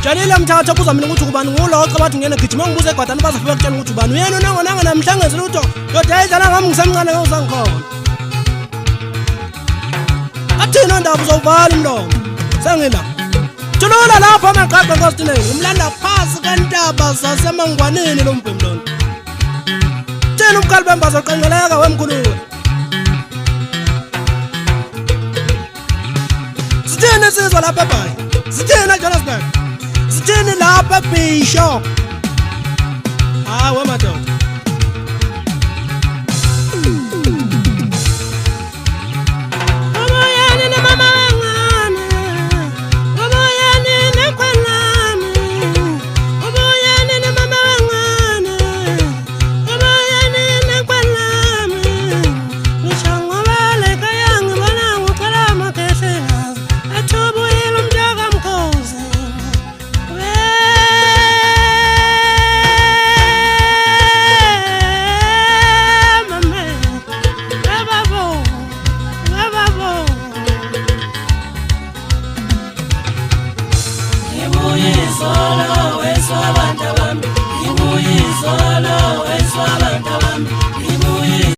Jalile mthatha buza mina ukuthi ubani nguloqa bathi ngene gijima ngibuze egwadani bazafika bakutshela ukuthi ubani uyena nanga namhlangeze lutho ndoda ayidlala ngami ngisemncane ngizangikhona athina ndaba uzowubhala umlomo sengila thulula lapha amaqhaqa ngostineni umlanda phasi kantaba sasemangwaneni lo mbhemlona thina umqali bembazo qenqeleka wemkhuluwe sithini sizwe lapha eBhayi sithini eJohannesburg sithini lapha eBishop hayi wemadoda